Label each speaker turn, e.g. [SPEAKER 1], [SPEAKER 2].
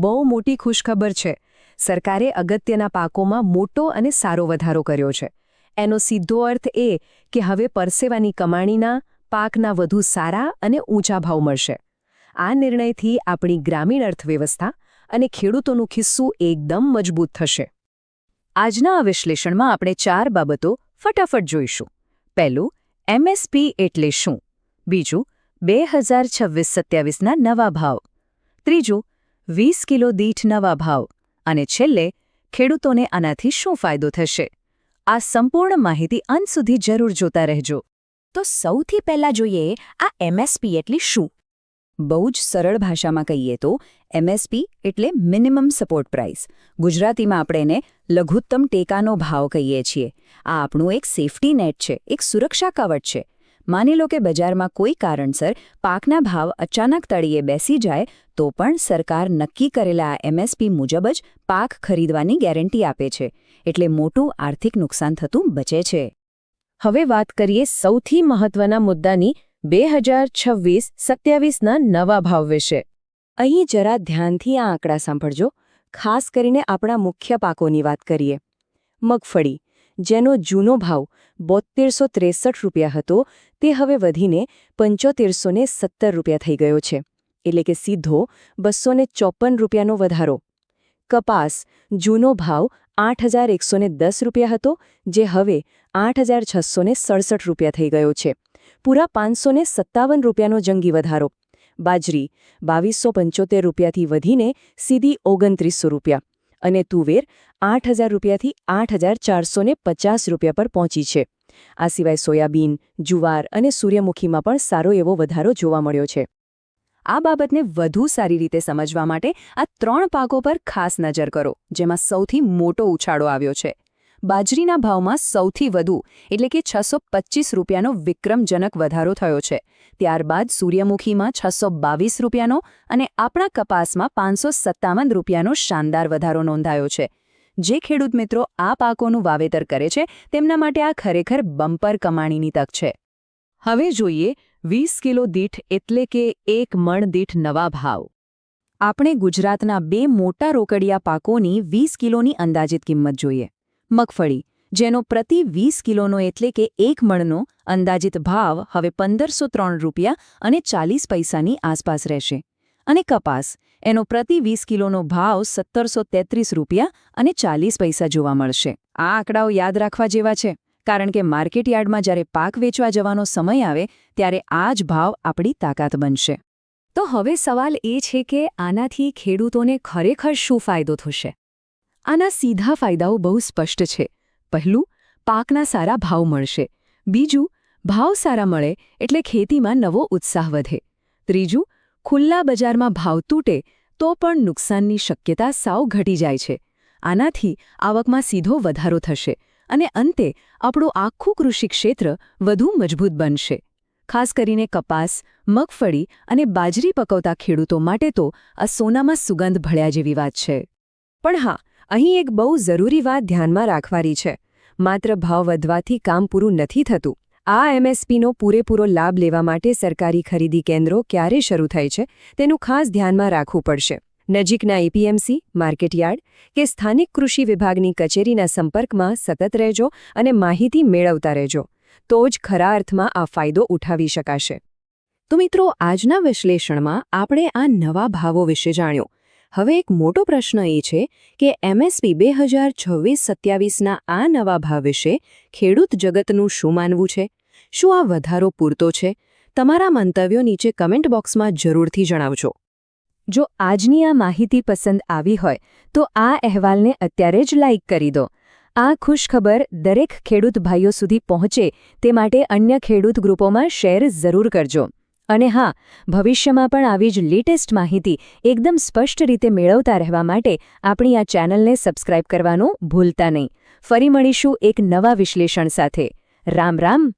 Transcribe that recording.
[SPEAKER 1] બહુ મોટી ખુશખબર છે. સરકારે અગત્યના પાકોમાં મોટો અને સારો વધારો કર્યો છે. એનો સીધો અર્થ એ કે હવે પરસેવાની કમાણીના પાકના વધુ સારા અને ઊંચા ભાવ મળશે. આ નિર્ણયથી આપણી ગ્રામીણ અર્થવ્યવસ્થા અને ખેડૂતોનું ખિસ્સું એકદમ મજબૂત થશે. આજના આ વિશ્લેષણમાં આપણે 4 બાબતો ફટાફટ જોઈશું. પહેલું, એમએસપી એટલે શું? બીજું, 2026-27ના નવા ભાવ. ત્રીજું, 20 કિલો દીઠ નવા ભાવ. અને છેલ્લે, ખેડૂતોને આનાથી શું ફાયદો થશે? આ સંપૂર્ણ માહિતી અંત સુધી જરૂર જોતા રહેજો.
[SPEAKER 2] તો સૌથી પહેલાં જોઈએ આ એમએસપી એટલે શું?
[SPEAKER 1] બહુ જ સરળ ભાષામાં કહીએ તો એમએસપી એટલે મિનિમમ સપોર્ટ પ્રાઇસ. ગુજરાતીમાં આપણે એને લઘુત્તમ ટેકાનો ભાવ કહીએ છીએ. આ આપણું એક સેફટી નેટ છે, એક સુરક્ષા કવચ છે. માની લો કે બજારમાં કોઈ કારણસર પાકના ભાવ અચાનક તળિયે બેસી જાય તો પણ સરકાર નક્કી કરેલા આ એમએસપી મુજબ જ પાક ખરીદવાની ગેરંટી આપે છે. એટલે મોટું આર્થિક નુકસાન થતું બચે છે. હવે વાત કરીએ સૌથી મહત્વના મુદ્દાની, 2026-27ના નવા ભાવ વિશે. અહીં જરા ધ્યાનથી આ આંકડા સાંભળજો. ખાસ કરીને આપણા મુખ્ય પાકોની વાત કરીએ. મગફળી, જેનો જૂનો ભાવ 7263 રૂપિયા હતો, તે હવે વધીને 7517 રૂપિયા થઈ ગયો છે. એટલે કે સીધો 254 રૂપિયાનો વધારો. કપાસ, જૂનો ભાવ 8110 રૂપિયા હતો, જે હવે 8667 રૂપિયા થઈ ગયો છે. પૂરા 557 રૂપિયાનો જંગી વધારો. બાજરી 2275 રૂપિયાથી વધીને સીધી 2900 રૂપિયા. અને તુવેર 8000 રૂપિયાથી 8450 રૂપિયા પર પહોંચી છે. આ સિવાય સોયાબીન, જુવાર અને સૂર્યમુખીમાં પણ સારો એવો વધારો જોવા મળ્યો છે. આ બાબતને વધુ સારી રીતે સમજવા માટે આ 3 પાકો પર ખાસ નજર કરો, જેમાં સૌથી મોટો ઉછાળો આવ્યો છે. બાજરીના ભાવમાં સૌથી વધુ એટલે કે 625 રૂપિયાનો વિક્રમજનક વધારો થયો છે. ત્યારબાદ સૂર્યમુખીમાં 622 રૂપિયાનો અને આપણા કપાસમાં 557 રૂપિયાનો શાનદાર વધારો નોંધાયો છે. જે ખેડૂત મિત્રો આ પાકોનું વાવેતર કરે છે તેમના માટે આ ખરેખર બમ્પર કમાણીની તક છે. હવે જોઈએ 20 કિલો દીઠ એટલે કે 1 મણ દીઠ નવા ભાવ. આપણે ગુજરાતના 2 મોટા રોકડિયા પાકોની 20 કિલોની અંદાજિત કિંમત જોઈએ. મગફળી, જેનો પ્રતિ 20 કિલોનો એટલે કે 1 મણનો અંદાજિત ભાવ હવે 1503 રૂપિયા અને 40 પૈસાની આસપાસ રહેશે. અને કપાસ, એનો પ્રતિ 20 કિલોનો ભાવ 1733 રૂપિયા અને 40 પૈસા જોવા મળશે. આ આંકડાઓ યાદ રાખવા જેવા છે, કારણ કે માર્કેટ યાર્ડમાં જ્યારે પાક વેચવા જવાનો સમય આવે ત્યારે આ જ ભાવ આપણી તાકાત બનશે. તો હવે સવાલ એ છે કે આનાથી ખેડૂતોને ખરેખર શું ફાયદો થશે? આના સીધા ફાયદાઓ બહુ સ્પષ્ટ છે. પહેલું, પાકના સારા ભાવ મળશે. બીજું, ભાવ સારા મળે એટલે ખેતીમાં નવો ઉત્સાહ વધે. ત્રીજું, ખુલ્લા બજારમાં ભાવ તૂટે તો પણ નુકસાનની શક્યતા સાવ ઘટી જાય છે. આનાથી આવકમાં સીધો વધારો થશે અને અંતે આપણું આખું કૃષિ ક્ષેત્ર વધુ મજબૂત બનશે. ખાસ કરીને કપાસ, મગફળી અને બાજરી પકવતા ખેડૂતો માટે તો આ સોનામાં સુગંધ ભળ્યા જેવી વાત છે. પણ હા, અહીં એક બહુ જરૂરી વાત ધ્યાનમાં રાખવાની છે. માત્ર ભાવ વધવાથી કામ પૂરું નથી થતું. આ એમએસપીનો પૂરેપૂરો લાભ લેવા માટે સરકારી ખરીદી કેન્દ્રો ક્યારે શરૂ થાય છે તેનું ખાસ ધ્યાનમાં રાખવું પડશે. નજીકના એપીએમસી, માર્કેટયાર્ડ કે સ્થાનિક કૃષિ વિભાગની કચેરીના સંપર્કમાં સતત રહેજો અને માહિતી મેળવતા રહેજો. તો જ ખરા અર્થમાં આ ફાયદો ઉઠાવી શકાશે. તો મિત્રો, આજના વિશ્લેષણમાં આપણે આ નવા ભાવો વિશે જાણ્યું. હવે એક મોટો પ્રશ્ન એ છે કે એમએસપી 2026-27ના આ નવા ભાવ વિશે ખેડૂત જગતનું શું માનવું છે? શું આ વધારો પૂરતો છે? તમારા મંતવ્યો નીચે કમેન્ટ બોક્સમાં જરૂરથી જણાવજો. જો આજની આ માહિતી પસંદ આવી હોય તો આ અહેવાલને અત્યારે જ લાઇક કરી દો. આ ખુશખબર દરેક ખેડૂત ભાઈઓ સુધી પહોંચે તે માટે અન્ય ખેડૂત ગ્રુપોમાં શેર જરૂર કરજો. અને હા, ભવિષ્યમાં પણ આવી જ લેટેસ્ટ માહિતી એકદમ સ્પષ્ટ રીતે મેળવતા રહેવા માટે આપણી આ ચેનલને સબસ્ક્રાઇબ કરવાનું ભૂલતા નહીં. ફરી મળીશું એક નવા વિશ્લેષણ સાથે. રામ રામ.